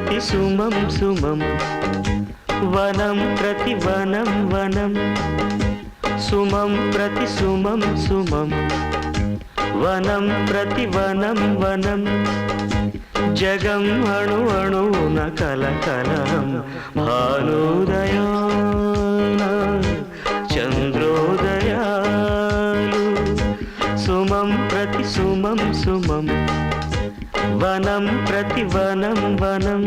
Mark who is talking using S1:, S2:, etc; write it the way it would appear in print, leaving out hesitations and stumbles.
S1: ప్రతి సుమం సుమం వనం ప్రతి వనం వనం సుమం ప్రతి సుమం సుమం వనం ప్రతి వనం వనం జగం అణు అణువున కలకలం భానుదయాన చంద్రోదయాలు సుమం ప్రతి సుమం సుమం వనం ప్రతి వనం వనం